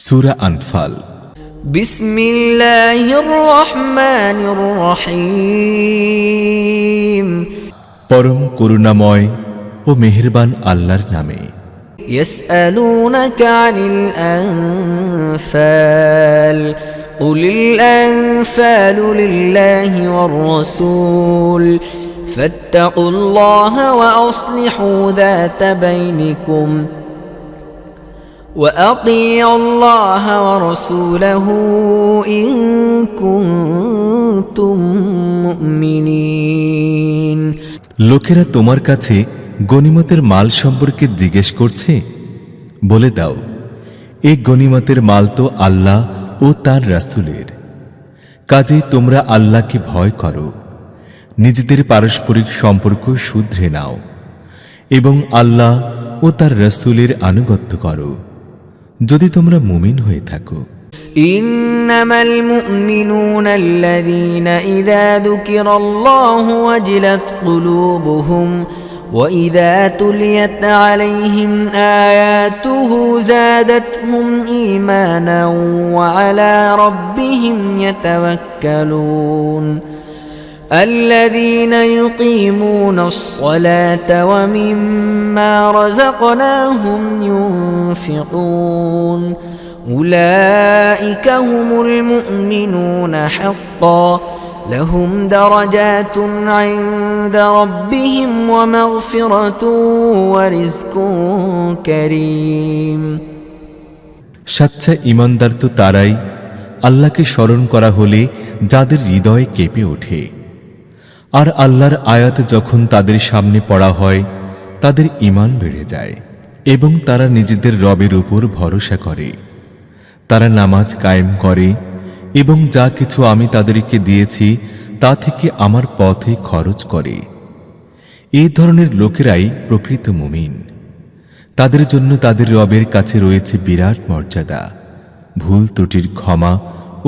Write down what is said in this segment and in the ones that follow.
সূরা আনফাল। বিসমিল্লাহির রহমানির রহিম। পরম করুণাময় ও মেহেরবান আল্লাহর নামে। ইয়াসআলুনাকা আনিল আনফাল কুলিল আনফালু লিল্লাহি ওয়ার রাসূল ফাত্তাকুল্লাহা ওয়া আসলিহু যাতা বাইনিকুম وأطيعوا الله ورسوله إن كنتم مؤمنين। লোকেরা তোমার কাছে গনিমতের মাল সম্পর্কে জিজ্ঞেস করছে, বলে দাও, এই গনিমতের মাল তো আল্লাহ ও তার রাসূলের। কাজেই তোমরা আল্লাহকে ভয় করো, নিজেদের পারস্পরিক সম্পর্ক শুধরে নাও এবং আল্লাহ ও তার রাসূলের আনুগত্য করো যদি তোমরা মুমিন হয়ে থাকো। ইন্নামাল মুমিনুনা আল্লাযীনা ইযা যুকিরাল্লাহু ওয়াজিলাত কুলুবুহুম ওয়া ইযা তুলিয়াত আলাইহিম আয়াতুহু যাদাতহুম ঈমানান ওয়া আলা রাব্বিহিম ইয়াতাওয়াক্কালুন الذين يقيمون الصلاة ومما رزقناهم ينفقون أولئك هم المؤمنون حقا لهم درجات عند ربهم ومغفرة ورزق كريم। সচ্চা ঈমানদার তো তারাই আল্লাহকে স্মরণ করা হলে যাদের হৃদয় কেঁপে ওঠে, আর আল্লাহর আয়াত যখন তাদের সামনে পড়া হয় তাদের ঈমান বেড়ে যায় এবং তারা নিজেদের রবের উপর ভরসা করে। তারা নামাজ কায়েম করে এবং যা কিছু আমি তাদেরকে দিয়েছি তা থেকে আমার পথে খরচ করে। এই ধরনের লোকেরাই প্রকৃত মুমিন। তাদের জন্য তাদের রবের কাছে রয়েছে বিরাট মর্যাদা, ভুল ত্রুটির ক্ষমা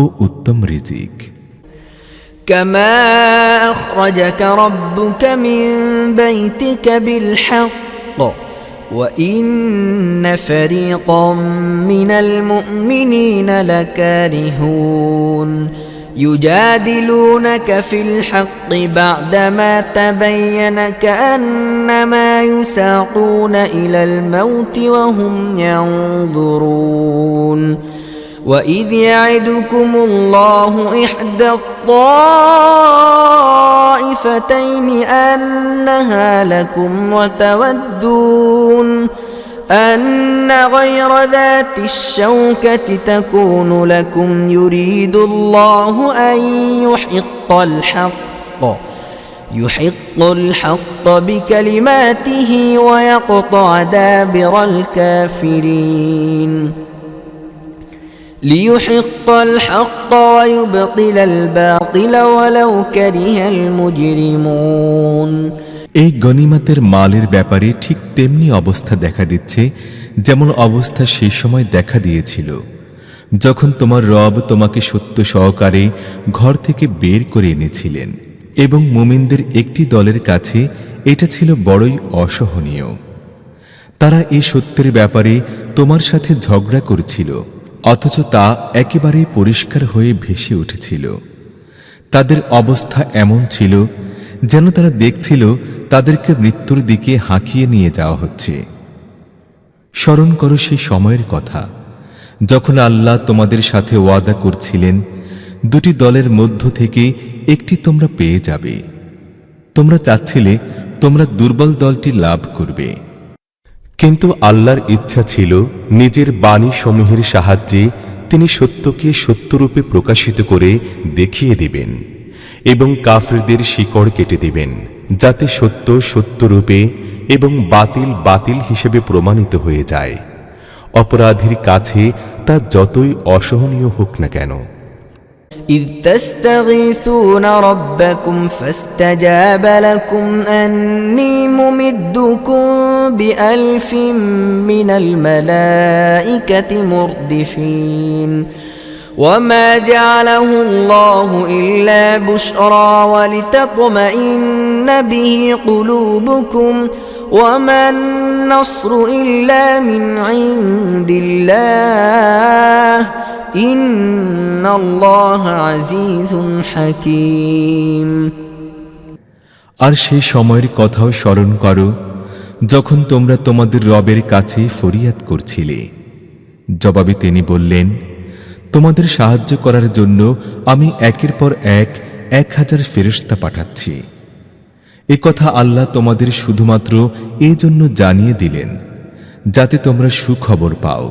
ও উত্তম রিজিক। كما أخرجك ربك من بيتك بالحق وإن فريقا من المؤمنين لكارهون يجادلونك في الحق بعدما تبين كأنما يساقون إلى الموت وهم ينظرون وإذ يعدكم الله إحدى الطائفتين أنها لكم وتودون أن غير ذات الشوكة تكون لكم يريد الله أن يحق الحق بكلماته ويقطع دابر الكافرين ليحق الحق ويبطل الباطل ولو كره المجرمون। এই গনিমতের মালের ব্যাপারে ঠিক তেমনি অবস্থা দেখা দিচ্ছে যেমন অবস্থা সেই সময় দেখা দিয়েছিল যখন তোমার রব তোমাকে সত্য সহকারে ঘর থেকে বের করে এনেছিলেন এবং মুমিনদের একটি দলের কাছে এটা ছিল বড়ই অসহনীয়। তারা এই সত্যের ব্যাপারে তোমার সাথে ঝগড়া করছিল, অথচ তা একেবারেই পরিষ্কার হয়ে ভেসে উঠেছিল। তাদের অবস্থা এমন ছিল যেন তারা দেখছিল তাদেরকে মৃত্যুর দিকে হাঁকিয়ে নিয়ে যাওয়া হচ্ছে। স্মরণ করো সেই সময়ের কথা যখন আল্লাহ তোমাদের সাথে ওয়াদা করছিলেন দুটি দলের মধ্য থেকে একটি তোমরা পেয়ে যাবে। তোমরা চাচ্ছিলে তোমরা দুর্বল দলটি লাভ করবে, কিন্তু আল্লাহর ইচ্ছা ছিল নিজের বাণী সমূহের সাহায্যে তিনি সত্যকে সত্যরূপে প্রকাশিত করে দেখিয়ে দিবেন এবং কাফিরদের শিকড় কেটে দিবেন, যাতে সত্য সত্যরূপে এবং বাতিল বাতিল হিসেবে প্রমাণিত হয়ে যায়, অপরাধীর কাছে তা যতই অসহনীয় হোক না কেন। إذ تستغيثون ربكم فاستجاب لكم أني ممدكم بألف من الملائكة مردفين وما جعله الله إلا بشرى ولتطمئن به قلوبكم وما النصر إلا من عند الله إن الله عزيز حكيم আর সেই সময়ের কথাও স্মরণ করো যখন তোমরা তোমাদের রবের কাছে ফরিয়াদ করছিলে। জবাবে তিনি বললেন, তোমাদের সাহায্য করার জন্য আমি একের পর এক 1000 ফেরেশতা পাঠাচ্ছি। এ কথা আল্লাহ তোমাদের শুধুমাত্র এই জন্য জানিয়ে দিলেন যাতে তোমরা সুখবর পাও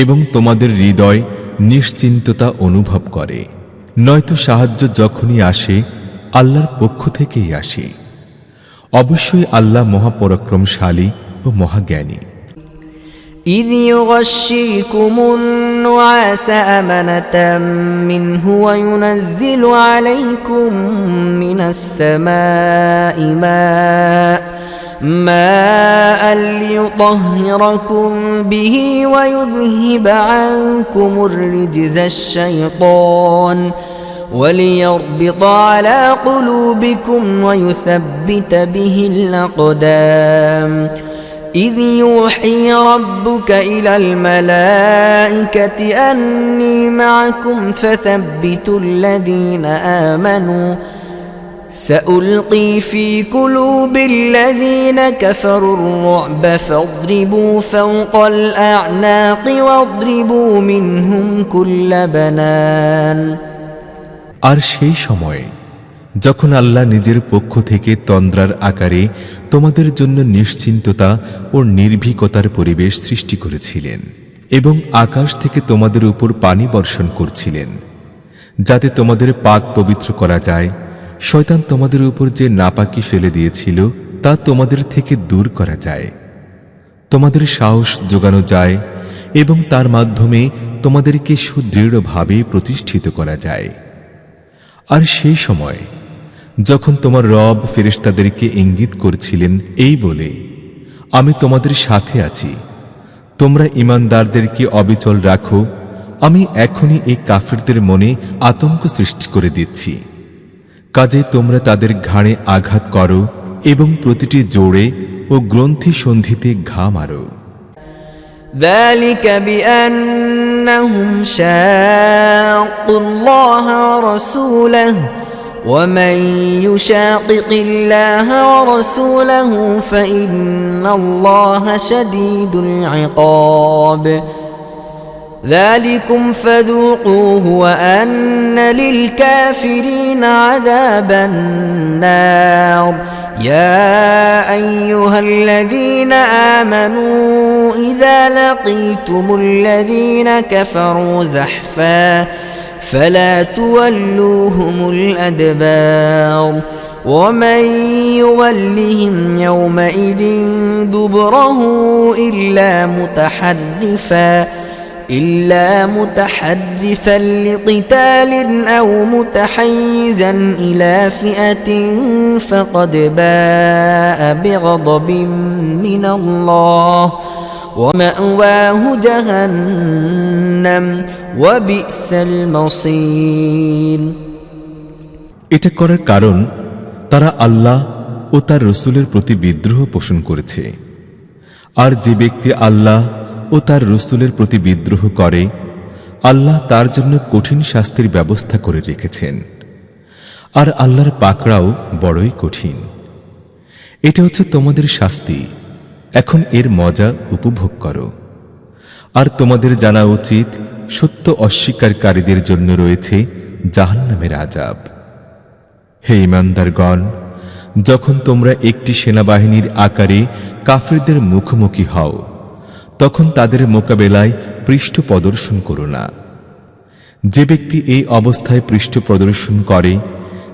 এবং তোমাদের হৃদয় নিশ্চিন্ততা অনুভব করে। নয়তো সাহায্য যখনই আসে আল্লাহর পক্ষ থেকেই আসে। অবশ্যই আল্লাহ মহাপরাক্রমশালী ও মহাজ্ঞানী। إذ يغشيكم النعاس أمنة منه وينزل عليكم من السماء ماء ليطهركم به ويذهب عنكم الرجز الشيطان وليربط على قلوبكم ويثبت به الأقدام إذ يوحي ربك إلى الملائكة أني معكم فثبتوا الذين آمنوا سألقي في قلوب الذين كفروا الرعب فاضربوا فوق الأعناق واضربوا منهم كل بنان আর সেই সময়ে যখন আল্লাহ নিজের পক্ষ থেকে তন্দ্রার আকারে তোমাদের জন্য নিশ্চিন্ততা ও নির্ভীকতার পরিবেশ সৃষ্টি করেছিলেন এবং আকাশ থেকে তোমাদের উপর পানি বর্ষণ করছিলেন যাতে তোমাদের পাক পবিত্র করা যায়, শয়তান তোমাদের উপর যে নাপাকি ফেলে দিয়েছিল তা তোমাদের থেকে দূর করা যায়, তোমাদের সাহস যোগানো যায় এবং তার মাধ্যমে তোমাদেরকে সুদৃঢ়ভাবে প্রতিষ্ঠিত করা যায়। আর সেই সময় যখন তোমার রব ফেরেশতাদেরকে ইঙ্গিত করছিলেন এই বলে, আমি তোমাদের সাথে আছি, তোমরা ঈমানদারদেরকে অবিচল রাখো, আমি এখনই এই কাফিরদের মনে আতঙ্ক সৃষ্টি করে দিচ্ছি। কাজে তোমরা তাদের ঘাড়ে আঘাত করো এবং প্রতিটি জোড়ে ও গ্রন্থি সন্ধিতে ঘা মারো। ذلك بأنهم شاقوا الله ورسوله ومن يشاقق الله ورسوله فإن الله شديد العقاب ذلكم فذوقوه وأن للكافرين عذاب النار يا أيها الذين آمنوا إذا لقيتم الذين كفروا زحفا فلا تولوهم الأدبار ومن يولهم يومئذ دبره إلا متحرفا لقتال أو متحيزا إلى فئة فقد باء بغضب من الله ومأواه جهنم وبئس المصير এটা করার কারণ তারা আল্লাহ ও তার রসুলের প্রতি বিদ্রোহ পোষণ করেছে। আর যে ব্যক্তি আল্লাহ ও তার রসুলের প্রতি বিদ্রোহ করে আল্লাহ তার জন্য কঠিন শাস্তির ব্যবস্থা করে রেখেছেন। আর আল্লাহর পাকড়াও বড়ই কঠিন। এটা হচ্ছে তোমাদের শাস্তি, এখন এর মজা উপভোগ করো। আর তোমাদের জানা উচিত সত্য অস্বীকারীদের জন্য রয়েছে জাহান্নামের আযাব। হে ঈমানদারগণ, যখন তোমরা একটি সেনাবাহিনীর আকারে কাফিরদের মুখোমুখি হও তখন তাদের মোকাবেলায় পৃষ্ঠ প্রদর্শন করো না। যে ব্যক্তি এই অবস্থায় পৃষ্ঠ প্রদর্শন করে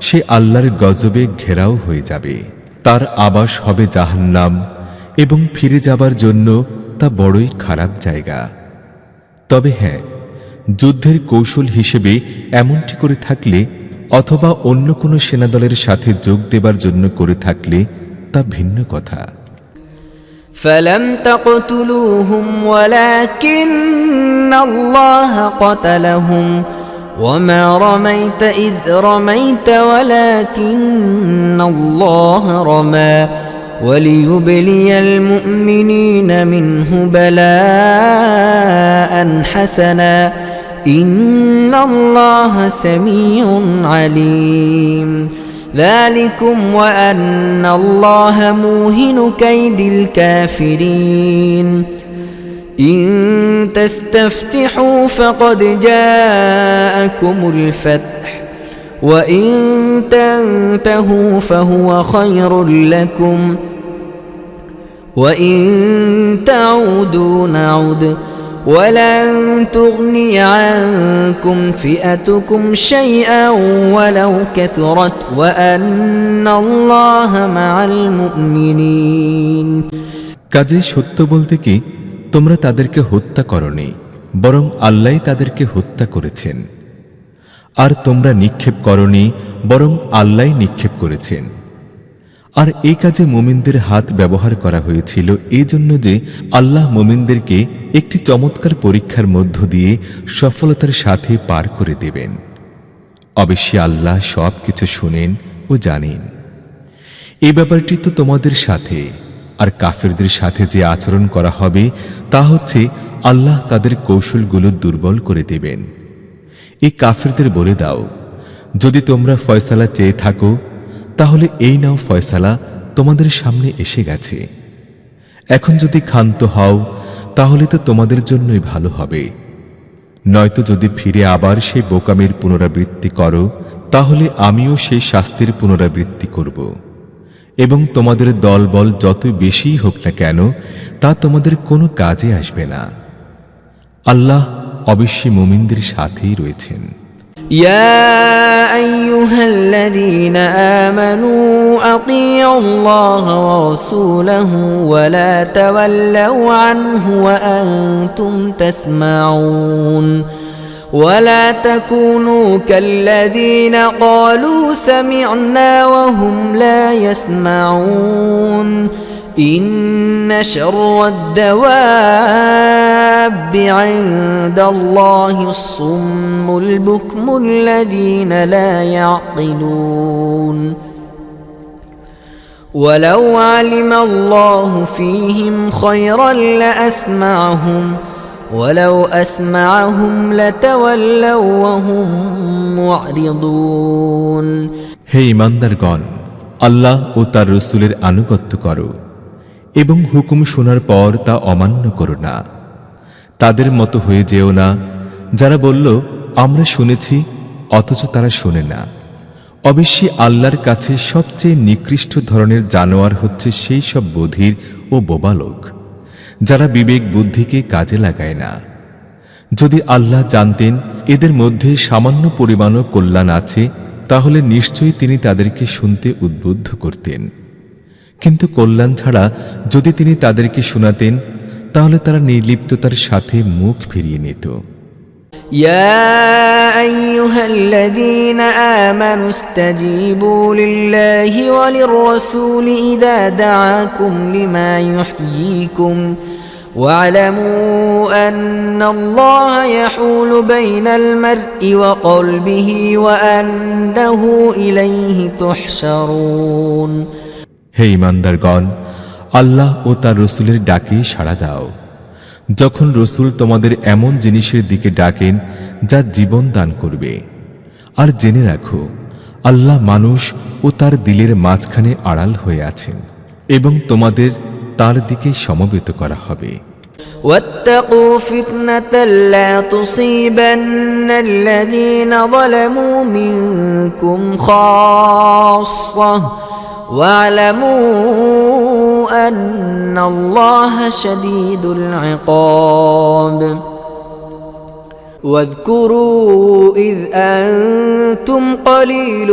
সে আল্লাহর গজবে ঘেরাও হয়ে যাবে, তার আবাস হবে জাহান্নাম এবং ফিরে যাবার জন্য তা বড়ই খারাপ জায়গা। তবে হ্যাঁ, যুদ্ধের কৌশল হিসেবে এমনটি করে থাকলে অথবা অন্য কোনো সেনাদলের সাথে যোগ দেবার জন্য করে থাকলে তা ভিন্ন কথা। فلم تقتلوهم ولكن الله قتلهم وما رميت إذ رميت ولكن الله رمى وليبلي المؤمنين منه بلاء حسنا إن الله سميع عليم ذلكم وأن الله موهن كيد الكافرين إن تستفتحوا فقد جاءكم الفتح وإن تنتهوا فهو خير لكم وإن تعودوا نعد ولن تغني عنكم فئتكم شيئا ولو كثرت وأن الله مع المؤمنين কাজে সত্য বলতে কি তোমরা তাদেরকে হত্যা করনি, বরং আল্লাহই তাদেরকে হত্যা করেছেন। আর তোমরা নিক্ষেপ করনি, বরং আল্লাহই নিক্ষেপ করেছেন। আর এই কাজে মুমিনদের হাত ব্যবহার করা হয়েছিল এই জন্য যে আল্লাহ মুমিনদেরকে একটি চমৎকার পরীক্ষার মধ্য দিয়ে সফলতার সাথে পার করে দেবেন। অবশ্যই আল্লাহ সব কিছু শুনেন ও জানেন। এই ব্যাপারটি তো তোমাদের সাথে আর কাফেরদের সাথে যে আচরণ করা হবে তা হচ্ছে আল্লাহ তাদের কৌশলগুলো দুর্বল করে দেবেন। এই কাফেরদের বলে দাও, যদি তোমরা ফয়সালা চেয়ে থাকো তাহলে এই নাও ফয়সালা তোমাদের সামনে এসে গেছে। এখন যদি ক্ষান্ত হও তাহলে তো তোমাদের জন্যই ভালো হবে, নয়তো যদি ফিরে আবার সেই বোকামের পুনরাবৃত্তি করো তাহলে আমিও সেই শাস্তির পুনরাবৃত্তি করব, এবং তোমাদের দলবল যত বেশি হোক না কেন তা তোমাদের কোনো কাজে আসবে না। আল্লাহ অবশ্যই মুমিনদের সাথেই রয়েছেন। يا أيها الذين آمنوا أطيعوا الله ورسوله ولا تولوا عنه وأنتم تسمعون ولا تكونوا كالذين قالوا سمعنا وهم لا يسمعون إن شر الدواب عند الله الصم البكم الذين لا يعقلون ولو علم الله فيهم خيرا لأسمعهم ولو أسمعهم لتولوا وهم معرضون হে ঈমানদারগণ, আল্লাহ ও তার রাসূলের আনুগত্য করো এবং হুকুম শোনার পর তা অমান্য করো না। তাদের মতো হয়ে যেও না যারা বলল আমরা শুনেছি অথচ তারা শোনে না। অবশ্যই আল্লাহর কাছে সবচেয়ে নিকৃষ্ট ধরনের জানোয়ার হচ্ছে সেই সব বধির ও বোবা লোক যারা বিবেক বুদ্ধিকে কাজে লাগায় না। যদি আল্লাহ জানতেন এদের মধ্যে সামান্য পরিমাণও কল্যাণ আছে তাহলে নিশ্চয়ই তিনি তাদেরকে শুনতে উদ্বুদ্ধ করতেন, কিন্তু কল্যাণ ছাড়া যদি তিনি তাদেরকে শোনাতেন তাহলে তারা নির্লিপ্ততার সাথে মুখ ফিরিয়ে নিত। يا أيها الذين آمنوا استجيبوا لله وللرسول إذا دعاكم لما يحييكم واعلموا أن الله يحول بين المرء وقلبه وأنه إليه تحشرون হে ঈমানদারগণ, আল্লাহ ও তার রাসূলের ডাকে সাড়া দাও যখন রাসূল তোমাদের এমন জিনিসের দিকে ডাকেন যা জীবন দান করবে। আর জেনে রাখো আল্লাহ মানুষ ও তার দিলের মাঝখানে আড়াল হয়ে আছেন এবং তোমাদের তার দিকে সমবেত করা হবে। واتقوا فتنة لا تصيبن الذين ظلموا منكم خاصة واعلموا أن الله شديد العقاب واذكروا إذ أنتم قليل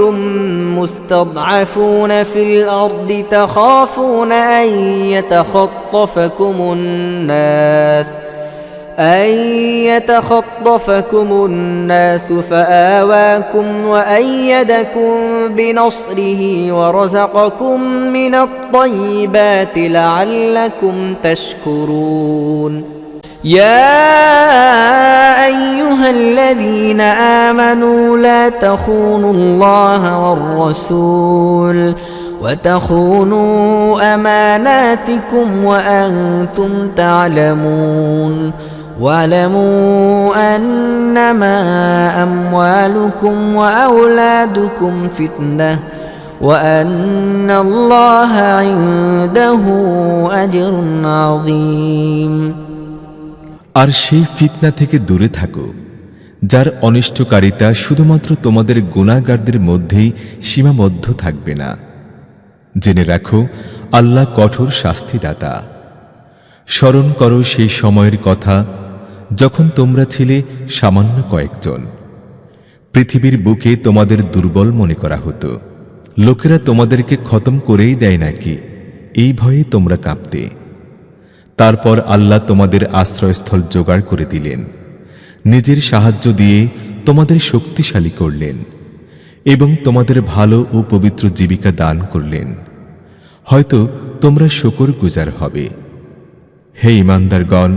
مستضعفون في الأرض تخافون أن يتخطفكم الناس فآواكم وأيدكم بنصره ورزقكم من الطيبات لعلكم تشكرون يا أيها الذين آمنوا لا تخونوا الله والرسول وتخونوا أماناتكم وأنتم تعلمون واعلموا أنما أموالكم وأولادكم فتنة وأن الله عنده أجر عظيم। আর সেই ফিতনা থেকে দূরে থাকো যার অনিষ্টকারিতা শুধুমাত্র তোমাদের গুনাহগারদের মধ্যেই সীমাবদ্ধ থাকবে না। জেনে রাখো আল্লাহ কঠোর শাস্তিদাতা। স্মরণ করো সেই সময়ের কথা যখন তোমরা ছিলে সামান্য কয়েকজন। পৃথিবীর বুকে তোমাদের দুর্বল মনে করা হতো। লোকেরা তোমাদেরকে খতম করেই দেয় নাকি, এই ভয়ে তোমরা কাঁপতে। তারপর আল্লাহ তোমাদের আশ্রয়স্থল জোগাড় করে দিলেন, নিজের সাহায্য দিয়ে তোমাদের শক্তিশালী করলেন এবং তোমাদের ভালো ও পবিত্র জীবিকা দান করলেন। হয়তো তোমরা শুকরগুজার হবে। হে ঈমানদারগণ,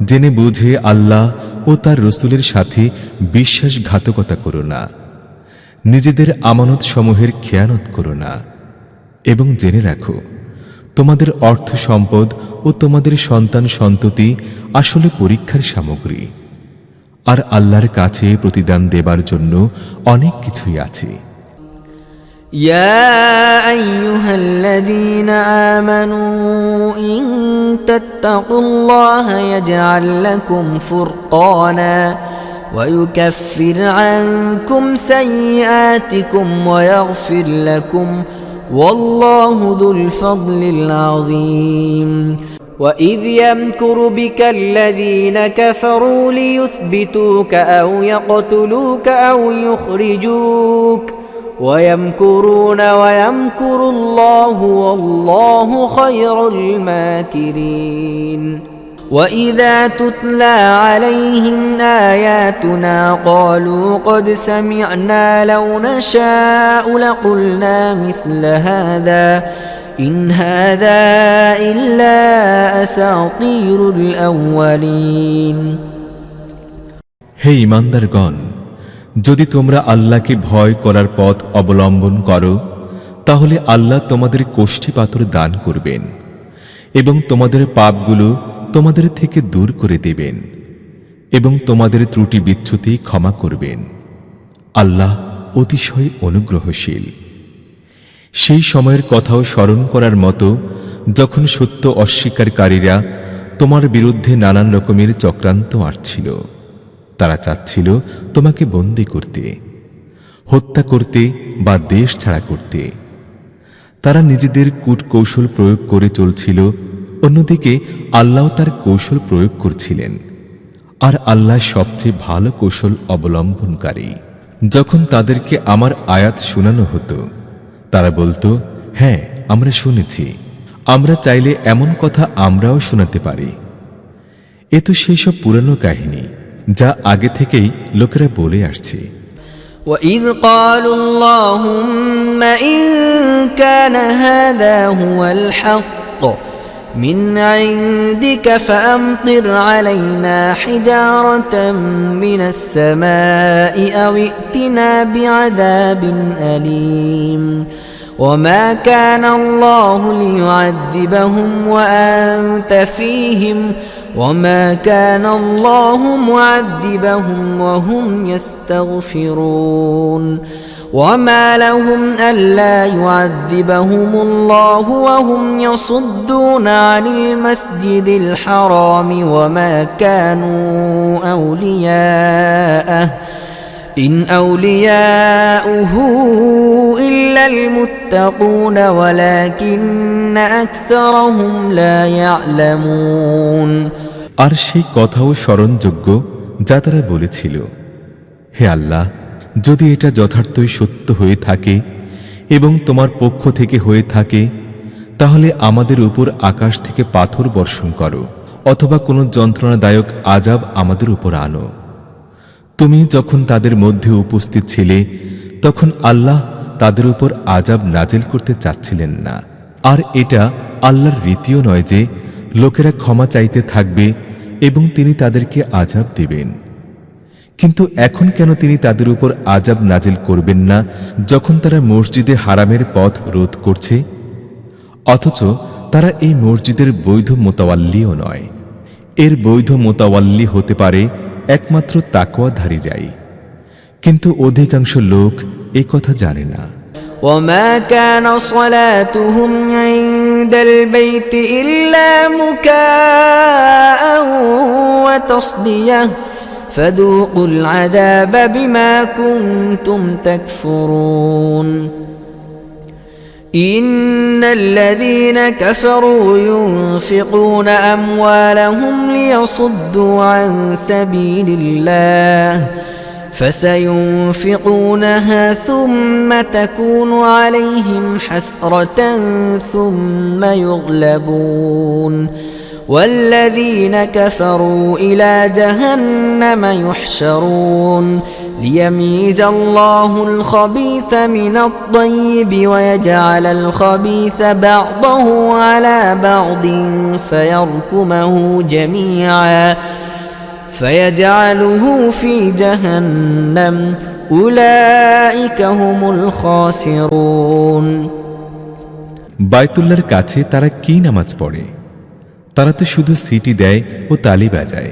জেনে বুঝে আল্লাহ ও তার রসূলের সাথে বিশ্বাসঘাতকতা করো না, নিজেদের আমানত সমূহের খেয়ানত করো না এবং জেনে রাখো তোমাদের অর্থ সম্পদ ও তোমাদের সন্তান সন্ততি আসলে পরীক্ষার সামগ্রী, আর আল্লাহর কাছে প্রতিদান দেবার জন্য অনেক কিছুই আছে। يا أيها الذين آمنوا إن تتقوا الله يجعل لكم فرقانا ويكفر عنكم سيئاتكم ويغفر لكم والله ذو الفضل العظيم وإذ يمكر بك الذين كفروا ليثبتوك أو يقتلوك أو يخرجوك ويمكرون ويمكر الله والله خير الماكرين وإذا تتلى عليهم آياتنا قالوا قد سمعنا لو نشاء لقلنا مثل هذا إن هذا إلا أساطير الأولين। হে ঈমানদারগণ, যদি তোমরা আল্লাহকে ভয় করার পথ অবলম্বন করো তাহলে আল্লাহ তোমাদের কোষ্ঠী পাথর দান করবেন এবং তোমাদের পাপগুলো তোমাদের থেকে দূর করে দেবেন এবং তোমাদের ত্রুটি বিচ্যুতি ক্ষমা করবেন। আল্লাহ অতিশয় অনুগ্রহশীল। সেই সময়ের কথাও স্মরণ করার মতো যখন সত্য অস্বীকারীরা তোমার বিরুদ্ধে নানান রকমের চক্রান্ত আঁটছিল। তারা চাচ্ছিল তোমাকে বন্দী করতে, হত্যা করতে বা দেশ ছাড়া করতে। তারা নিজেদের কূটকৌশল প্রয়োগ করে চলছিল, অন্যদিকে আল্লাহ তার কৌশল প্রয়োগ করছিলেন, আর আল্লাহ সবচেয়ে ভালো কৌশল অবলম্বনকারী। যখন তাদেরকে আমার আয়াত শোনানো হতো তারা বলতো, হ্যাঁ আমরা শুনেছি, আমরা চাইলে এমন কথা আমরাও শোনাতে পারি। এ তো সেই সব পুরানো কাহিনী যা আগে থেকেই লোকেরা বলে আসছে। وإذ قالوا اللهم إن كان هذا هو الحق من عندك فأمطر علينا حجارة من السماء أو ائتنا بعذاب أليم وما كان الله ليعذبهم وأنت فيهم وما كان الله معذبهم وهم يستغفرون وما لهم ألا يعذبهم الله وهم يصدون عن المسجد الحرام وما كانوا أولياءه إن أولياؤه إلا المتقون ولكن أكثرهم لا يعلمون। আর সেই কথাও স্মরণযোগ্য যা তারা বলেছিল, হে আল্লাহ, যদি এটা যথার্থই সত্য হয়ে থাকে এবং তোমার পক্ষ থেকে হয়ে থাকে তাহলে আমাদের উপর আকাশ থেকে পাথর বর্ষণ করো অথবা কোনো যন্ত্রণাদায়ক আযাব আমাদের উপর আনো। তুমি যখন তাদের মধ্যে উপস্থিত ছিলে তখন আল্লাহ তাদের উপর আযাব নাজিল করতে চাচ্ছিলেন না। আর এটা আল্লাহর রীতিও নয় যে লোকেরা ক্ষমা চাইতে থাকবে এবং তিনি তাদেরকে আযাব দিবেন। কিন্তু এখন কেন তিনি তাদের উপর আযাব নাজিল করবেন না যখন তারা মসজিদে হারামের পথ রোধ করছে, অথচ তারা এই মসজিদের বৈধ মোতাওয়াল্লিও নয়? এর বৈধ মোতাওয়াল্লি হতে পারে একমাত্র তাকওয়াধারীরাই, কিন্তু অধিকাংশ লোক এ কথা জানে না। وما كان صلاتهم عند البيت إلا مكاء وتصدية فذوقوا العذاب بما كنتم تكفرون إن الذين كفروا ينفقون أموالهم ليصدوا عن سبيل الله فسينفقونها ثم تكون عليهم حسرة ثم يغلبون والذين كفروا إلى جهنم يحشرون ليميز الله الخبيث من الطيب ويجعل الخبيث بعضه على بعض فيركمه جميعا فيجعله في جهنم أولئك هم الخاسرون বায়তুল্লাহর কাছে তারা কি নামাজ পড়ে? তারা তো শুধু সিটি দেয় ও তালি বাজায়।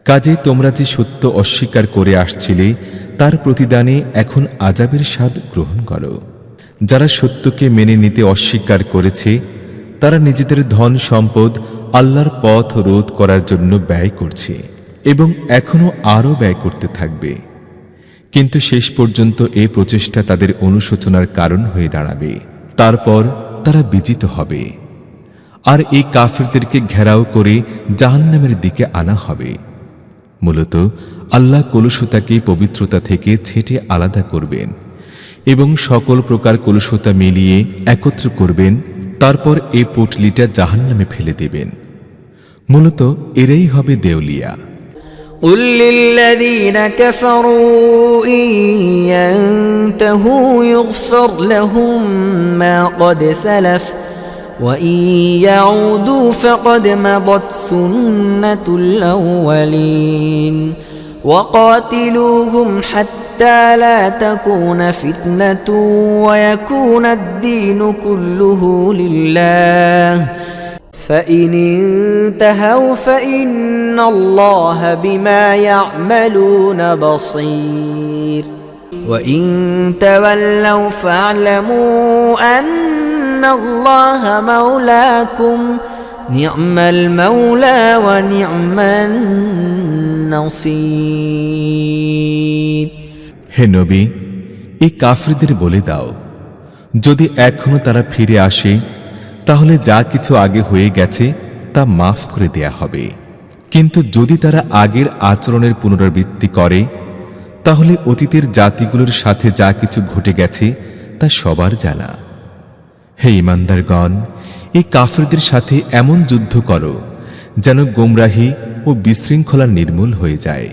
কাজেই তোমরা যে সত্য অস্বীকার করে আসছিলে তার প্রতিদানে এখন আযাবের স্বাদ গ্রহণ করো। যারা সত্যকে মেনে নিতে অস্বীকার করেছে তারা নিজেদের ধন সম্পদ আল্লাহর পথ রোধ করার জন্য ব্যয় করছে এবং এখনো আরও ব্যয় করতে থাকবে, কিন্তু শেষ পর্যন্ত এই প্রচেষ্টা তাদের অনুশোচনার কারণ হয়ে দাঁড়াবে। তারপর তারা বিজিত হবে, আর এই কাফিরদেরকে ঘেরাও করে জাহান্নামের দিকে আনা হবে। মূলত আল্লাহ কলুষতাকে পবিত্রতা থেকে ছেঁটে আলাদা করবেন এবং সকল প্রকার কলুষতা মিলিয়ে একত্র করবেন, তারপর এই পুটলিটা জাহান্নামে ফেলে দেবেন। মূলত এরাই হবে দেউলিয়া। قل للذين كفروا إن ينتهوا يغفر لهم ما قد سلف وإن يعودوا فقد مضت سنة الأولين وقاتلوهم حتى لا تكون فتنة ويكون الدين كله لله فإن انتهوا فإن الله بما يعملون بصير وإن تولوا فاعلموا أن الله مولاكم نعم المولى ونعم النصير হে নবী, এই কাফিরদের বলে দাও, যদি এখনো তারা ফিরে আসে তাহলে যা কিছু আগে হয়ে গেছে তা মাফ করে দেয়া হবে, কিন্তু যদি তারা আগের আচরণের পুনরাবৃত্তি করে তাহলে অতীতের জাতিগুলোর সাথে যা কিছু ঘটে গেছে তা সবার জানা। হে ঈমানদারগণ, এই কাফিরদের সাথে এমন যুদ্ধ করো যেন গোমরাহি ও বিশৃঙ্খলা নির্মূল হয়ে যায়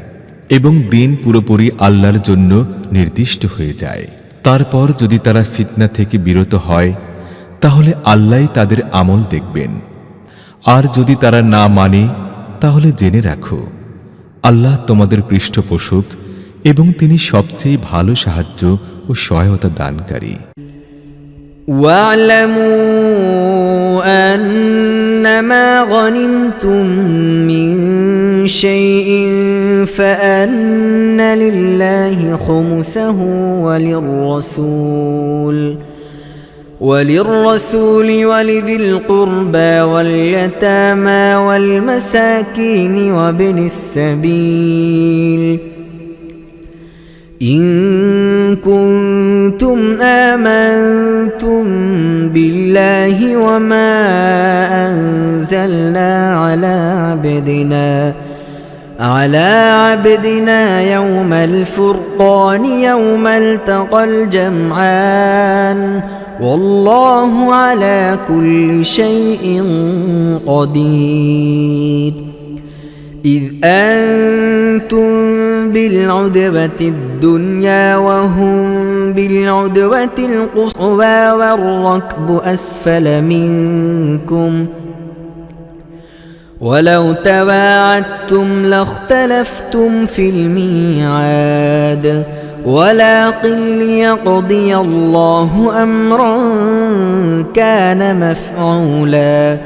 এবং দিন পুরোপুরি আল্লাহর জন্য নির্দিষ্ট হয়ে যায়। তারপর যদি তারা ফিতনা থেকে বিরত হয় তাহলে আল্লাহই তাদের আমল দেখবেন, আর যদি তারা না মানে তাহলে জেনে রাখো আল্লাহ তোমাদের পৃষ্ঠপোষক এবং তিনি সবচেয়ে ভালো সাহায্য ও সহায়তা দানকারী। واعلموا أنما غنمتم من شيء فأن لله خمسه وللرسول ولذي القربى واليتامى والمساكين وابن السبيل إن كنتم آمنتم بالله وما أنزلنا على عبدنا يوم الفرقان يوم التقى الجمعان والله على كل شيء قدير إذ أنتم بالعدوة الدنيا وهم بالعدوة القصوى والركب أسفل منكم ولو تواعدتم لاختلفتم في الميعاد ولكن ليقضي الله أمرا كان مفعولا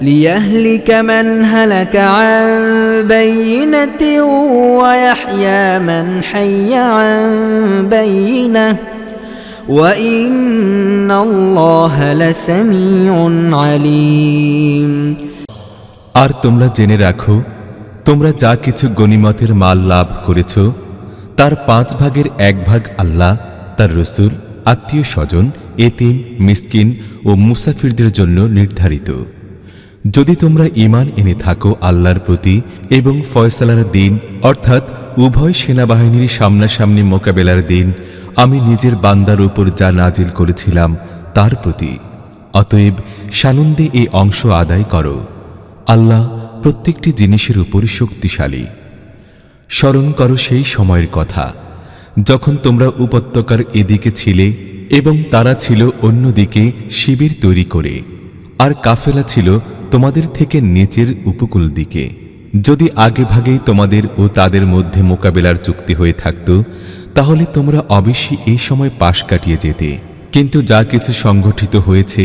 ليهلك من هلك عن بينة ويحيى من حي عن بينة وإن الله لسميع عليم। আর তোমরা জেনে রাখো, তোমরা যা কিছু গনিমতের মাল লাভ করেছ তার 5 ভাগের 1 ভাগ আল্লাহ, তার রসূল, আত্মীয় স্বজন, এতিম, মিসকিন ও মুসাফিরদের জন্য নির্ধারিত। যদি তোমরা ঈমান এনে থাকো আল্লাহর প্রতি এবং ফয়সালার দিন, অর্থাৎ উভয় সেনাবাহিনীর সামনাসামনি মোকাবেলার দিন আমি নিজের বান্দার উপর যা নাজিল করেছিলাম তার প্রতি, অতএব সানন্দে এই অংশ আদায় করো। আল্লাহ প্রত্যেকটি জিনিসের উপর শক্তিশালী। স্মরণ করো সেই সময়ের কথা যখন তোমরা উপত্যকার এদিকে ছিলে এবং তারা ছিল অন্যদিকে শিবির তৈরি করে, আর কাফেলা ছিল তোমাদের থেকে নিচের উপকূল দিকে। যদি আগে ভাগেই তোমাদের ও তাদের মধ্যে মোকাবেলার চুক্তি হয়ে থাকত তাহলে তোমরা অবশ্যই এই সময় পাশ কাটিয়ে যেতে, কিন্তু যা কিছু সংঘটিত হয়েছে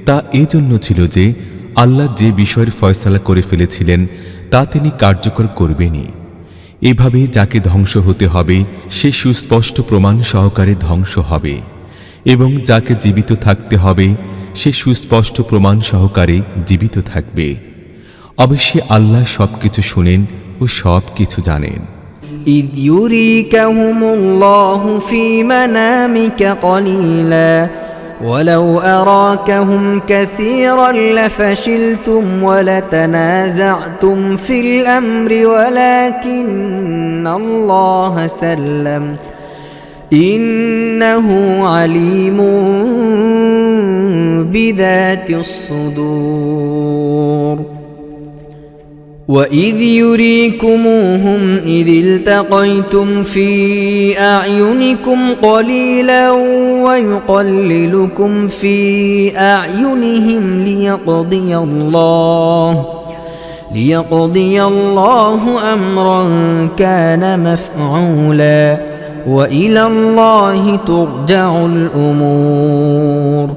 তা এজন্য ছিল যে আল্লাহ যে বিষয়ের ফয়সালা করে ফেলেছিলেন তা তিনি কার্যকর করবেনই। এভাবেই যাকে ধ্বংস হতে হবে সে সুস্পষ্ট প্রমাণ সহকারে ধ্বংস হবে, এবং যাকে জীবিত থাকতে হবে সে সুস্পষ্ট প্রমাণ সহকারে জীবিত থাকবে। অবশ্যই আল্লাহ সবকিছু শুনেন ও সবকিছু জানেন। إذ يريكهم الله في منامك قليلا ولو أراكهم كثيرا لفشلتم ولتنازعتم في الأمر ولكن الله سلم إنه عليم بذات الصدور وإذ يريكموهم إذ التقيتم في أعينكم قليلا ويقللكم في أعينهم ليقضي الله أمرا كان مفعولا وإلى الله ترجع الأمور।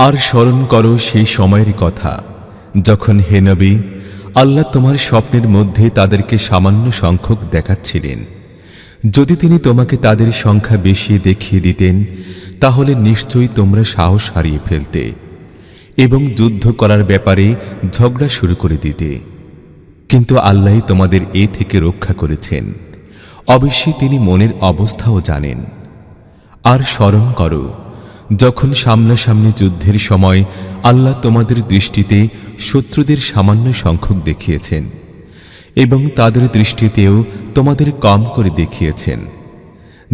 আর স্মরণ করো সেই সময়ের কথা যখন হে নবী আল্লাহ তোমার স্বপ্নের মধ্যে তাদেরকে সামান্য সংখ্যক দেখাচ্ছিলেন। যদি তিনি তোমাকে তাদের সংখ্যা বেশি দেখিয়ে দিতেন তাহলে নিশ্চয়ই তোমরা সাহস হারিয়ে ফেলতে এবং যুদ্ধ করার ব্যাপারে ঝগড়া শুরু করে দিতে, কিন্তু আল্লাহ তোমাদের এ থেকে রক্ষা করেছেন। অবশ্যই তিনি মনের অবস্থাও জানেন। আর স্মরণ করো যখন সামনাসামনি যুদ্ধের সময় আল্লাহ তোমাদের দৃষ্টিতে শত্রুদের সামান্য সংখ্যক দেখিয়েছেন এবং তাদের দৃষ্টিতেও তোমাদের কম করে দেখিয়েছেন,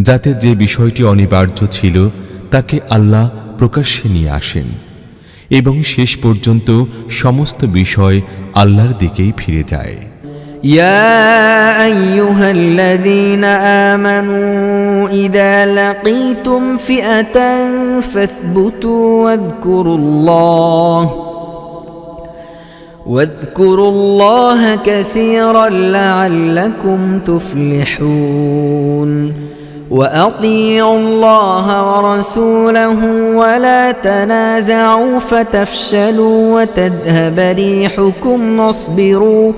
যাতে যে বিষয়টি অনিবার্য ছিল তাকে আল্লাহ প্রকাশ্যে নিয়ে আসেন এবং শেষ পর্যন্ত সমস্ত বিষয় আল্লাহর দিকেই ফিরে যায়। يا أيها الذين آمنوا إذا لقيتم فئة فاثبتوا واذكروا الله كثيرا لعلكم تفلحون وأطيعوا الله ورسوله ولا تنازعوا فتفشلوا وتذهب ريحكم واصبروا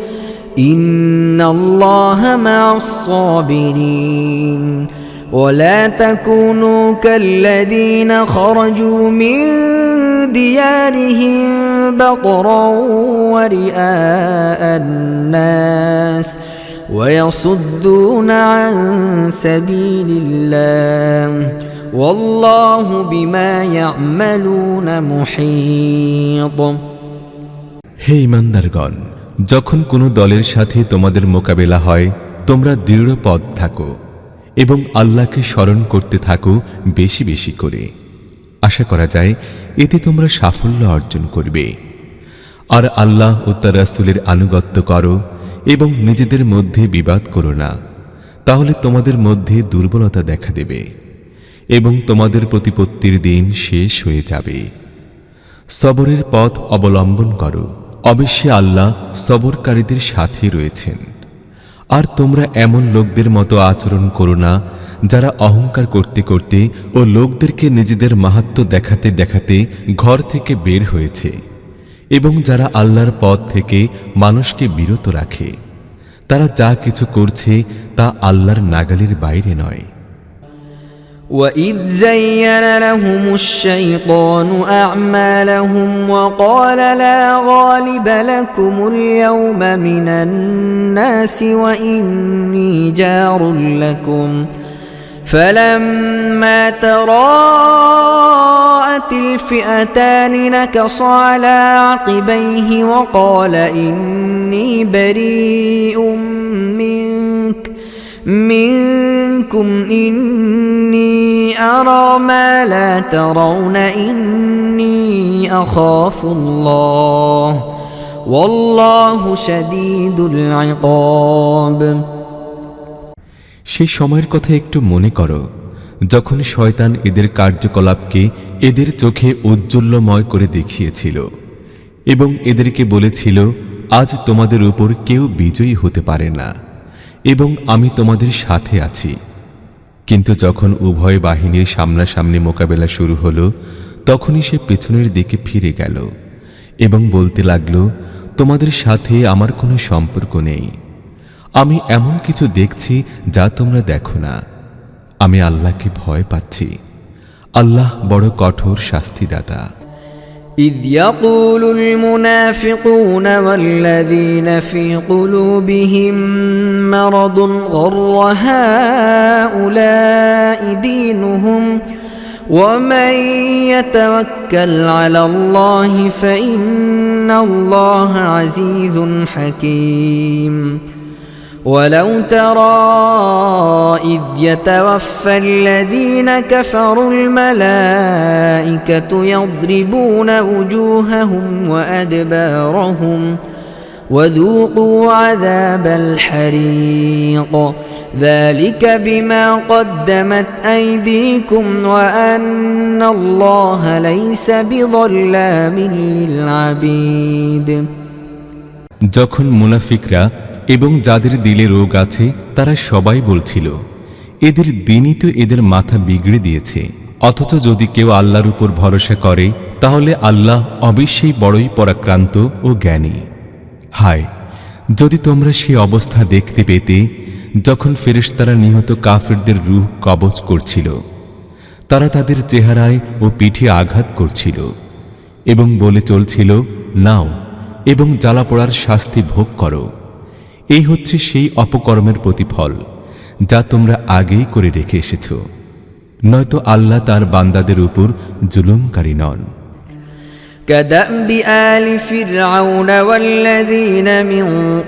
إن الله مع الصابرين ولا تكونوا كالذين خرجوا من ديارهم بطرا ورئاء الناس ويصدون عن سبيل الله والله بما يعملون محيط। হে ঈমানদারগণ, যখন কোনো দলের সাথে তোমাদের মোকাবেলা হয় তোমরা দৃঢ় পথ থাকো এবং আল্লাহকে স্মরণ করতে থাকো বেশি বেশি করে। আশা করা যায় এতে তোমরা সাফল্য অর্জন করবে। আর আল্লাহ ও তার রাসূলের আনুগত্য করো এবং নিজেদের মধ্যে বিবাদ করো না, তাহলে তোমাদের মধ্যে দুর্বলতা দেখা দেবে এবং তোমাদের প্রতিপত্তির দিন শেষ হয়ে যাবে। সবরের পথ অবলম্বন করো, অবশ্যই আল্লাহ সবরকারীদের সাথে রয়েছেন। আর তোমরা এমন লোকদের মতো আচরণ করো না যারা অহংকার করতে করতে ও লোকদেরকে নিজেদের মাহাত্ম্য দেখাতে দেখাতে ঘর থেকে বের হয়েছে এবং যারা আল্লাহর পথ থেকে মানুষকে বিরত রাখে তারা যা কিছু করছে তা আল্লাহর নাগালের বাইরে নয়। وَإِذْ زَيَّنَ لَهُمُ الشَّيْطَانُ أَعْمَالَهُمْ وَقَالَ لَا غَالِبَ لَكُمُ الْيَوْمَ مِنَ النَّاسِ وَإِنِّي جَارٌ لَكُمْ فَلَمَّا تَرَاءَتِ الْفِئَتَانِ نَكَصَ عَلَى عَقِبَيْهِ وَقَالَ إِنِّي بَرِيءٌ منكم إني أرى ما لا ترون إني أخاف الله والله شديد العقاب। সেই সময়ের কথা একটু মনে করো যখন শয়তান এদের কার্যকলাপকে এদের চোখে ঔজ্জ্বল্যময় করে দেখিয়েছিল এবং এদেরকে বলেছিল, আজ তোমাদের উপর কেউ বিজয়ী হতে পারে না এবং আমি তোমাদের সাথে আছি। কিন্তু যখন উভয় বাহিনীর সামনাসামনি মোকাবেলা শুরু হলো তখনই সে পেছনের দিকে ফিরে গেল এবং বলতে লাগলো, তোমাদের সাথে আমার কোনো সম্পর্ক নেই। আমি এমন কিছু দেখছি যা তোমরা দেখো না। আমি আল্লাহকে ভয় পাচ্ছি। আল্লাহ বড় কঠোর শাস্তিদাতা। إذ يقول المنافقون والذين في قلوبهم مرض غر هؤلاء دينهم ومن يتوكل على الله فإن الله عزيز حكيم ولو ترى إذ يتوفى الذين كفروا الملائكة يضربون وجوههم وأدبارهم وذوقوا عذاب الحريق ذلك بما قدمت أيديكم وأن الله ليس بظلام للعبيد। যখন মুনাফিকরা এবং যাদের দিলে রোগ আছে তারা সবাই বলছিল, এদের দিনই তো এদের মাথা বিগড়ে দিয়েছে, অথচ যদি কেউ আল্লাহর উপর ভরসা করে তাহলে আল্লাহ অবশ্যই বড়ই পরাক্রান্ত ও জ্ঞানী। হায়, যদি তোমরা সেই অবস্থা দেখতে পেতে যখন ফেরেশতারা নিহত কাফেরদের রূহ কবজ করছিল, তারা তাদের চেহারায় ও পিঠে আঘাত করছিল এবং বলে চলছিল, নাও এবং জ্বালা পোড়ার শাস্তি ভোগ করো। এই হচ্ছে সেই অপকর্মের প্রতিফল যা তোমরা আগেই করে রেখে এসেছ। নয়তো আল্লাহ তার বান্দাদের উপর জুলুমকারী নন। كدأب آل فرعون والذين من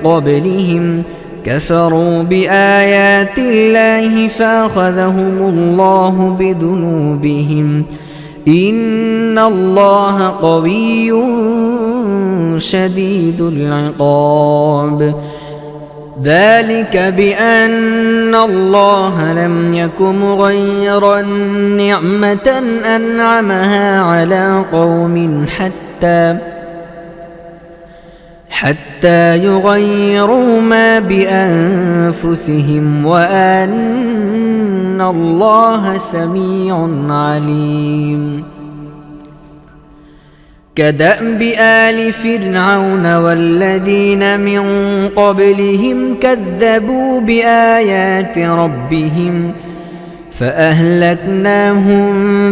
قبلهم كفروا بآيات الله فأخذهم الله بذنوبهم إن الله قوي شديد العقاب ذلك بأن الله لم يك مغيرا نعمة أنعمها على قوم حتى يغيروا ما بأنفسهم وأن الله سميع عليم كدأب آل فرعون والذين من قبلهم كذبوا بآيات ربهم فأهلكناهم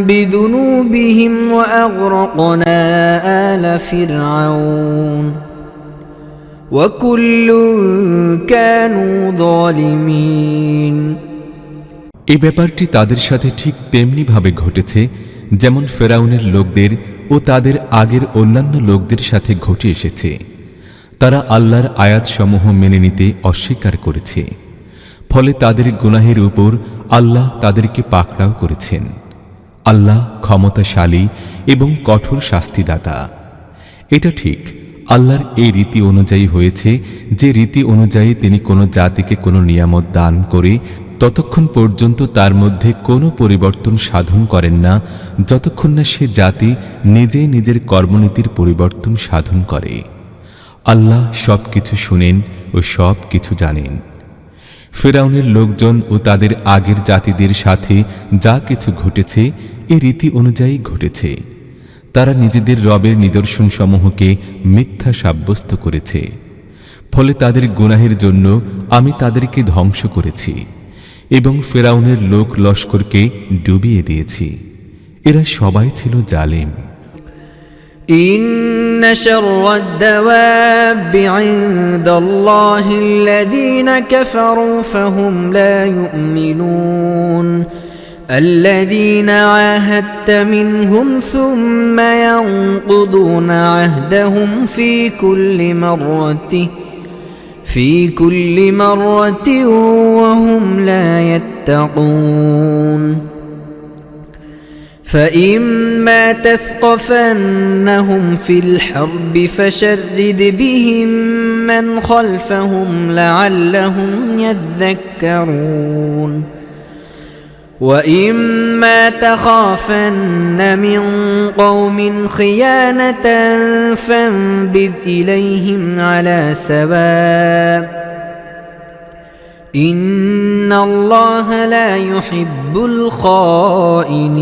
بذنوبهم وأغرقنا آل فرعون وكل كانوا ظالمين। এই ব্যাপারটি তাদের সাথে ঠিক তেমনি ভাবে ঘটেছে যেমন ফেরাউনের লোকদের ও তাদের আগের অন্যান্য লোকদের সাথে ঘটে এসেছে। তারা আল্লাহর আয়াতসমূহ মেনে নিতে অস্বীকার করেছে, ফলে তাদের গুনাহের উপর আল্লাহ তাদেরকে পাকড়াও করেছেন। আল্লাহ ক্ষমতাশালী এবং কঠোর শাস্তিদাতা। এটা ঠিক, আল্লাহর এই রীতি অনুযায়ী হয়েছে যে রীতি অনুযায়ী তিনি কোনো জাতিকে কোনো নিয়ামত দান করে ততক্ষণ পর্যন্ত তার মধ্যে কোনো পরিবর্তন সাধন করেন না যতক্ষণ না সে জাতি নিজেই নিজের কর্মনীতির পরিবর্তন সাধন করে। আল্লাহ সব কিছু শুনেন ও সব কিছু জানেন। ফেরাউনের লোকজন ও তাদের আগের জাতিদের সাথে যা কিছু ঘটেছে এ রীতি অনুযায়ী ঘটেছে। তারা নিজেদের রবের নিদর্শনসমূহকে মিথ্যা সাব্যস্ত করেছে, ফলে তাদের গুনাহের জন্য আমি তাদেরকে ধ্বংস করেছি এবং ফেরাউনের লোক লস্করকে ডুবিয়ে দিয়েছি। এরা সবাই ছিল জালিম। إن شر الدواب عند الله الذين كفروا فهم لا يؤمنون الذين عاهدت منهم ثم ينقضون عهدهم في كل مرة وهم لا يتقون فإما تثقفنهم في الحرب فشرد بهم من خلفهم لعلهم يذكرون وإما تخافن من قوم خيانة فانبذ إليهم على سواء إن الله لا يحب الخائنين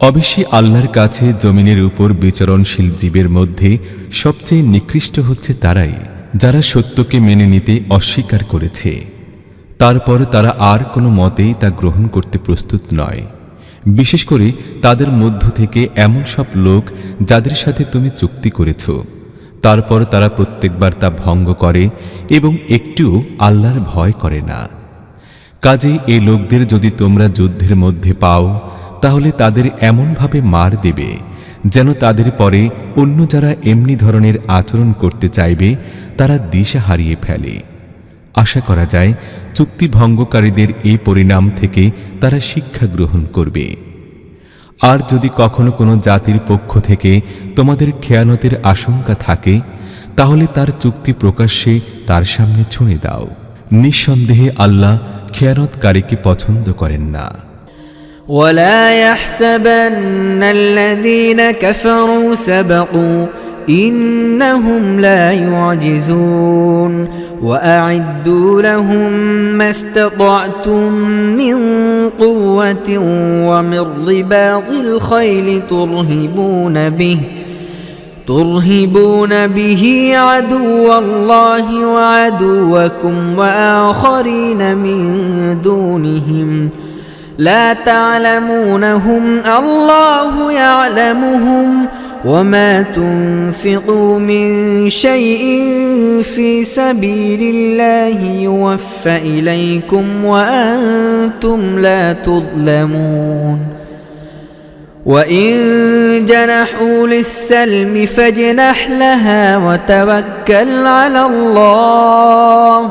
অবশ্যই আল্লাহর কাছে জমিনের উপর বিচরণশীল জীবের মধ্যে সবচেয়ে নিকৃষ্ট হচ্ছে তারাই যারা সত্যকে মেনে নিতে অস্বীকার করেছে, তারপর তারা আর কোনো মতেই তা গ্রহণ করতে প্রস্তুত নয়। বিশেষ করে তাদের মধ্য থেকে এমন সব লোক যাদের সাথে তুমি চুক্তি করেছ, তারপর তারা প্রত্যেকবার তা ভঙ্গ করে এবং একটুও আল্লাহর ভয় করে না। কাজেই এই লোকদের যদি তোমরা যুদ্ধের মধ্যে পাও, তাহলে তাদের এমনভাবে মার দেবে যেন তাদের পরে অন্য যারা এমনি ধরনের আচরণ করতে চাইবে তারা দিশা হারিয়ে ফেলে। আশা করা যায় চুক্তি ভঙ্গকারীদের এই পরিণাম থেকে তারা শিক্ষা গ্রহণ করবে। আর যদি কখনো কোনো জাতির পক্ষ থেকে তোমাদের খেয়ানতের আশঙ্কা থাকে, তাহলে তার চুক্তি প্রকাশ্যে তার সামনে ছুঁড়ে দাও। নিঃসন্দেহে আল্লাহ খেয়ানতকারীকে পছন্দ করেন না। ولا يحسبن الذين كفروا سبقوا إنهم لا يعجزون وأعدوا لهم ما استطعتم من قوة ومن رباط الخيل ترهبون به عدو الله وعدوكم وآخرين من دونهم لا تعلمونهم الله يعلمهم وما تنفقوا من شيء في سبيل الله يوفى إليكم وأنتم لا تظلمون وإن جنحوا للسلم فاجنح لها وتوكل على الله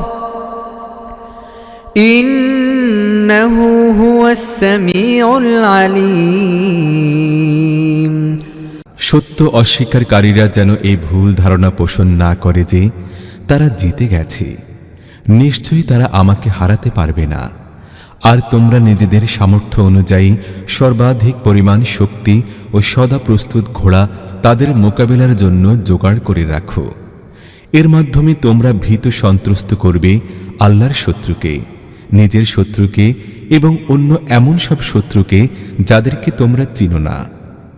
إنه هو السميع العليم সত্য অস্বীকারীরা যেন এই ভুল ধারণা পোষণ না করে যে তারা জিতে গেছে। নিশ্চয়ই তারা আমাকে হারাতে পারবে না। আর তোমরা নিজেদের সামর্থ্য অনুযায়ী সর্বাধিক পরিমাণ শক্তি ও সদা প্রস্তুত ঘোড়া তাদের মোকাবিলার জন্য জোগাড় করে রাখো। এর মাধ্যমে তোমরা ভীত সন্ত্রস্ত করবে আল্লাহর শত্রুকে, নিজের শত্রুকে এবং অন্য এমন সব শত্রুকে যাদেরকে তোমরা চিনো না,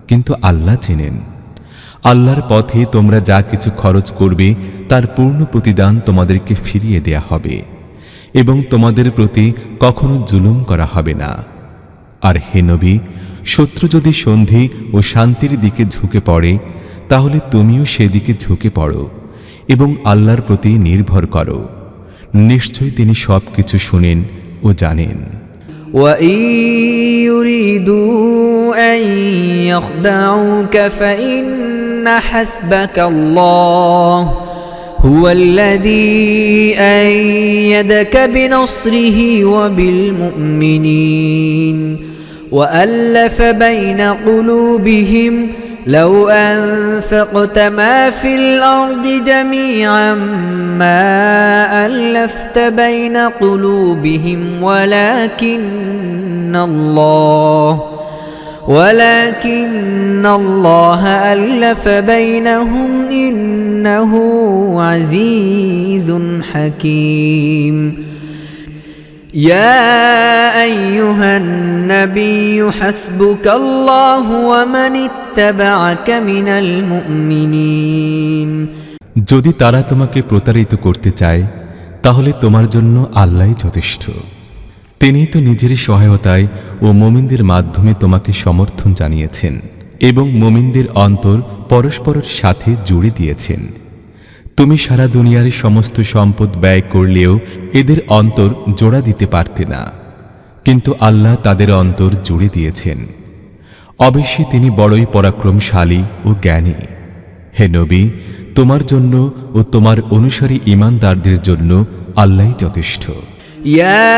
কিন্তু আল্লাহ চেনেন। আল্লাহর পথে তোমরা যা কিছু খরচ করবে তার পূর্ণ প্রতিদান তোমাদেরকে ফিরিয়ে দেয়া হবে এবং তোমাদের প্রতি কখনো জুলুম করা হবে না। আর হে নবী, শত্রু যদি সন্ধি ও শান্তির দিকে ঝুঁকে পড়ে, তাহলে তুমিও সেদিকে ঝুঁকে পড়ো এবং আল্লাহর প্রতি নির্ভর করো। নিশ্চয়ই তিনি সব কিছু শুনেন ও জানেন। وَإِن يُرِيدُوا أَن يَخْدَعُوكَ فَإِنَّ حَسْبَكَ اللَّهُ هُوَ الَّذِي أَيَّدَكَ بِنَصْرِهِ وَبِالْمُؤْمِنِينَ وَأَلَّفَ بَيْنَ قُلُوبِهِمْ لو أنفقت ما في الأرض جميعا ما ألفت بين قلوبهم ولكن الله ألف بينهم إنه عزيز حكيم يا أيها النبي حسبك الله ومن اتبعك من المؤمنين যদি তারা তোমাকে প্রতারিত করতে চায় তাহলে তোমার জন্য আল্লাহই যথেষ্ট। তিনি তো নিজের সহায়তায় ও মুমিনদের মাধ্যমে তোমাকে সমর্থন জানিয়েছেন এবং মুমিনদের অন্তর পরস্পরের সাথে জুড়ে দিয়েছেন। তুমি সারা দুনিয়ার সমস্ত সম্পদ ব্যয় করলেও এদের অন্তর জোড়া দিতে পারতে না, কিন্তু আল্লাহ তাদের অন্তর জুড়ে দিয়েছেন। অবশ্যই তিনি বড়ই পরাক্রমশালী ও জ্ঞানী। হে নবী, তোমার জন্য ও তোমার অনুসারী ঈমানদারদের জন্য আল্লাহই যথেষ্ট। يا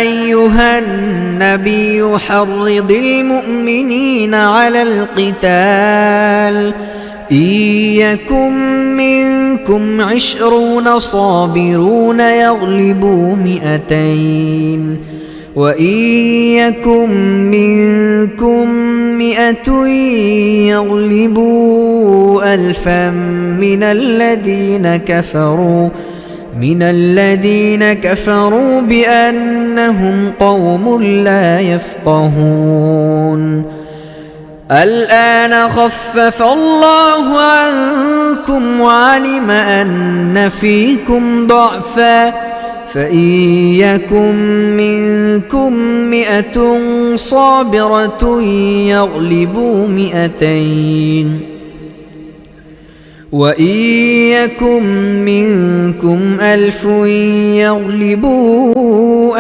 أيها النبي حرض المؤمنين على القتال إن يكن منكم 20 صابرون يغلبوا 200 وإن يكن منكم 100 يغلبوا 1000 من الذين كفروا بأنهم قوم لا يفقهون الآن خفف الله عنكم وعلم أن فيكم ضعفا فإن يكن منكم 100 صابرة يغلبوا 200 وإن يكن منكم 1000 يغلبوا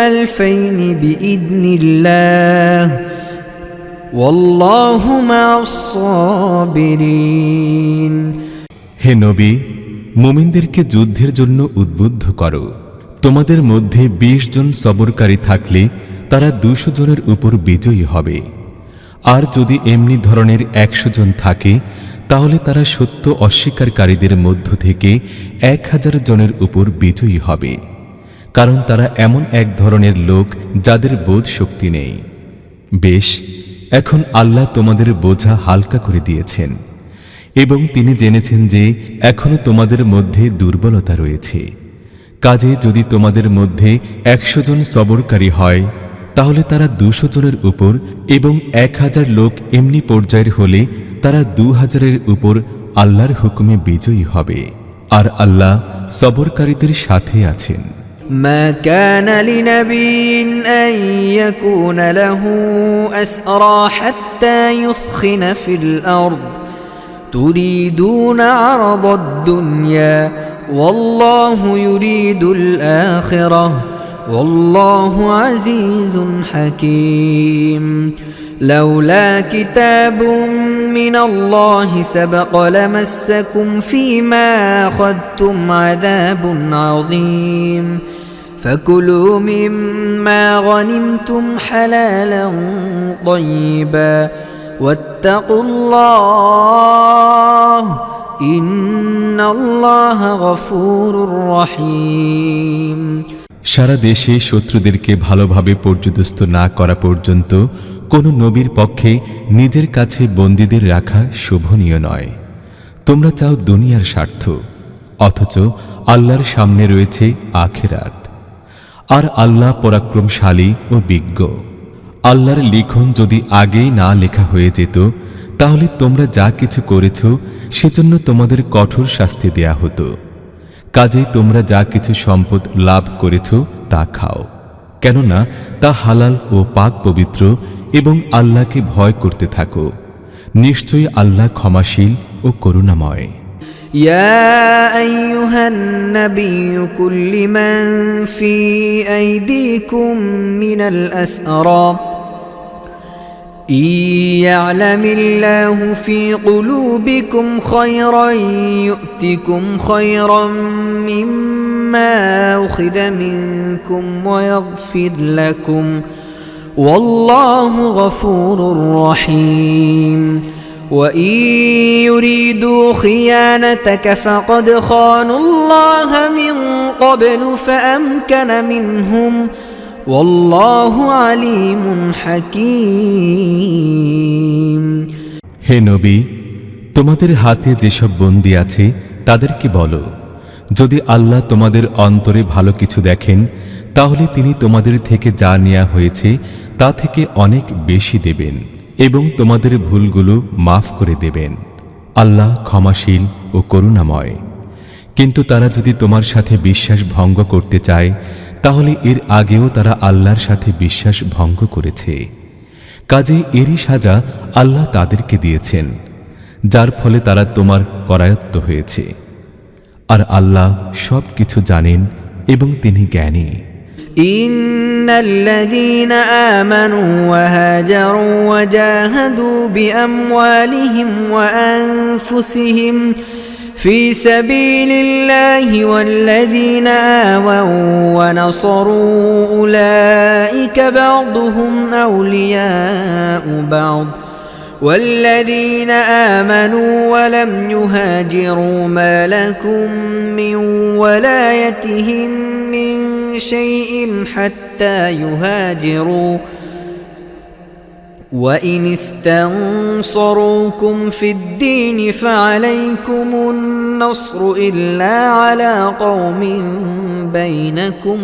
2000 بإذن الله والله مع الصابرين হে নবী, মুমিনদেরকে যুদ্ধের জন্য উদ্বুদ্ধ করো। তোমাদের মধ্যে 20 জন সবরকারী থাকলে তারা 200 জনের উপর বিজয়ী হবে, আর যদি এমনি ধরনের 100 জন থাকে তাহলে তারা সত্য অস্বীকারীদের মধ্য থেকে 1000 জনের উপর বিজয়ী হবে, কারণ তারা এমন এক ধরনের লোক যাদের বোধ শক্তি নেই। বেশ, এখন আল্লাহ তোমাদের বোঝা হালকা করে দিয়েছেন এবং তিনি জেনেছেন যে এখনো তোমাদের মধ্যে দুর্বলতা রয়েছে। কাজে যদি তোমাদের মধ্যে 100 জন সবরকারী হয় তাহলে তারা 200 জনের উপর এবং 1000 লোক এমনি পর্যায়ের হলে তারা 2000-এর উপর আল্লাহর হুকুমে বিজয়ী হবে, আর আল্লাহ সবরকারীদের সাথে আছেন। ما كان لنبي أن يكون له أسرى حتى يثخن في الأرض تريدون عرض الدنيا والله يريد الآخرة والله عزيز حكيم لولا كتاب من الله سبق لمسكم فيما أخذتم عذاب عظيم فكلوا مما غنمتم حلالا طيبا واتقوا الله إن الله غفور رحيم সারা দেশে শত্রুদেরকে ভালোভাবে পর্যুদস্ত না করা পর্যন্ত কোনো নবীর পক্ষে নিজের কাছে বন্দীদের রাখা শোভনীয় নয়। তোমরা চাও দুনিয়ার স্বার্থ, অথচ আল্লাহর সামনে রয়েছে আখিরাত, আর আল্লাহ পরাক্রমশালী ও বিজ্ঞ। আল্লাহর লিখন যদি আগেই না লেখা হয়ে যেত তাহলে তোমরা যা কিছু করেছ সেজন্য তোমাদের কঠোর শাস্তি দেয়া হতো। কাজেই তোমরা যা কিছু সম্পদ লাভ করেছ তা খাও, কেননা তা হালাল ও পাক পবিত্র, এবং আল্লাহকে ভয় করতে থাকো। নিশ্চয়ই আল্লাহ ক্ষমাশীল ও করুণাময়। يا أيها النبي قل لمن في أيديكم من الأسرى إن يعلم الله في قلوبكم خيرا يؤتكم خيرا مما أخذ منكم ويغفر لكم والله غفور رحيم وإن يريدوا خيانتك فقد خانوا الله من قبل فأمكن منهم والله عليم حكيم হে নবী, তোমাদের হাতে যেসব বন্দী আছে তাদেরকে বলো, যদি আল্লাহ তোমাদের অন্তরে ভালো কিছু দেখেন তাহলে তিনি তোমাদের থেকে যা নেওয়া হয়েছে তা থেকে অনেক বেশি দেবেন এবং তোমাদের ভুলগুলো মাফ করে দেবেন। আল্লাহ ক্ষমাশীল ও করুণাময়। কিন্তু তারা যদি তোমার সাথে বিশ্বাস ভঙ্গ করতে চায়, তাহলে এর আগেও তারা আল্লাহর সাথে বিশ্বাস ভঙ্গ করেছে। কাজেই এরই সাজা আল্লাহ তাদেরকে দিয়েছেন, যার ফলে তারা তোমার করায়ত্ত হয়েছে। আর আল্লাহ সব কিছু জানেন এবং তিনি জ্ঞানী। إن الذين آمنوا وهاجروا وجاهدوا بأموالهم وأنفسهم في سبيل الله والذين آووا ونصروا أولئك بعضهم أولياء بعض والذين آمنوا ولم يهاجروا ما لكم من ولايتهم من شيء حتى يهاجروا وإن استنصروكم في الدين فعليكم النصر إلا على قوم بينكم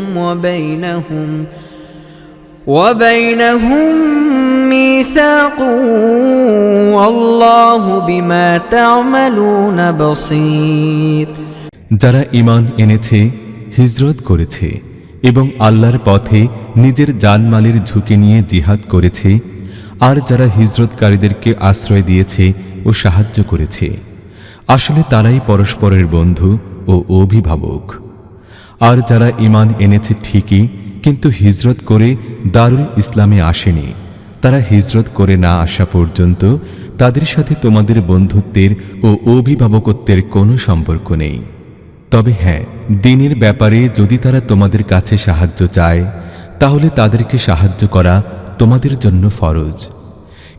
وبينهم ميثاق والله بما تعملون بصير। যারা ঈমান এনেছে, হিজরত করেছে এবং আল্লাহর পথে নিজের জানমালের ঝুঁকি নিয়ে জিহাদ করেছে, আর যারা হিজরতকারীদেরকে আশ্রয় দিয়েছে ও সাহায্য করেছে, আসলে তারাই পরস্পরের বন্ধু ও অভিভাবক। আর যারা ঈমান এনেছে ঠিকই, কিন্তু হিজরত করে দারুল ইসলামে আসেনি, তারা হিজরত করে না আসা পর্যন্ত তাদের সাথে তোমাদের বন্ধুত্বের ও অভিভাবকত্বের কোনো সম্পর্ক নেই। তবে হ্যাঁ, দ্বীনের ব্যাপারে যদি তারা তোমাদের কাছে সাহায্য চায়, তাহলে তাদেরকে সাহায্য করা তোমাদের জন্য ফরজ,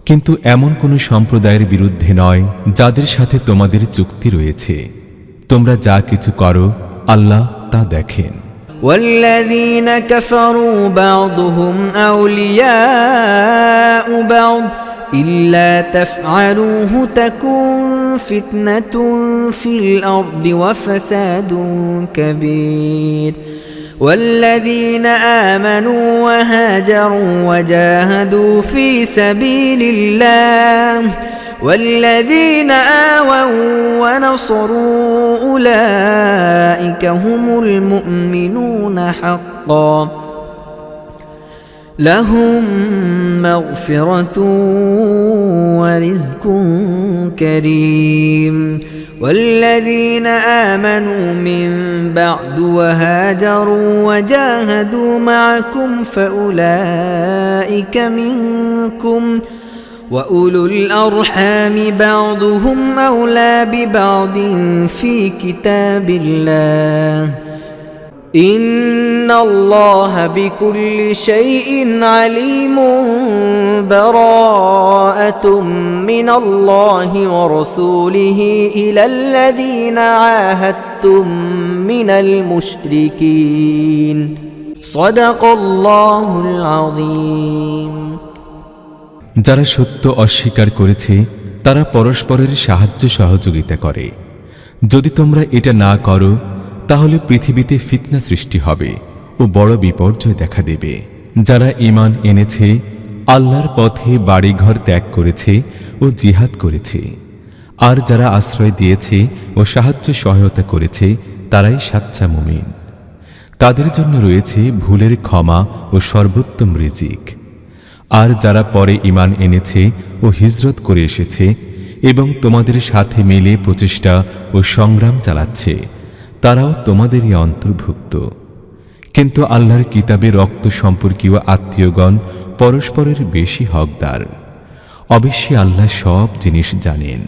কিন্তু এমন কোনো সম্প্রদায়ের বিরুদ্ধে নয় যাদের সাথে তোমাদের চুক্তি রয়েছে। তোমরা যা কিছু করো আল্লাহ তা দেখেন। والذين كفروا بعضهم أولياء بعض إلا تفعلوه تكن فتنة في الأرض وفساد كبير والذين آمنوا وهاجروا وجاهدوا في سبيل الله والذين آووا ونصروا أولئك هم المؤمنون حقا لهم مغفرة ورزق كريم والذين آمنوا من بعد وهاجروا وجاهدوا معكم فأولئك منكم وأولو الأرحام بعضهم أولى ببعض في كتاب الله إن الله بكل شيء عليم براءة من الله ورسوله إلى الذين عاهدتم من المشركين صدق الله العظيم। যারা সত্য অস্বীকার করেছে তারা পরস্পরের সাহায্য সহযোগিতা করে। যদি তোমরা এটা না করো, তাহলে পৃথিবীতে ফিতনা সৃষ্টি হবে ও বড় বিপর্যয় দেখা দেবে। যারা ঈমান এনেছে, আল্লাহর পথে বাড়িঘর ত্যাগ করেছে ও জিহাদ করেছে, আর যারা আশ্রয় দিয়েছে ও সাহায্য সহায়তা করেছে, তারাই সাচ্চা মুমিন। তাদের জন্য রয়েছে ভুলের ক্ষমা ও সর্বোত্তম রিজিক। আর যারা পরে ঈমান এনেছে ও হিজরত করে এসেছে এবং তোমাদের সাথে মিলে প্রচেষ্টা ও সংগ্রাম চালাচ্ছে, তারাও তোমাদেরই অন্তর্ভুক্ত। কিন্তু আল্লাহর কিতাবে রক্ত সম্পর্কীয় আত্মীয়গণ পরস্পরের বেশি হকদার। অবশ্যই আল্লাহ সব জিনিস জানেন।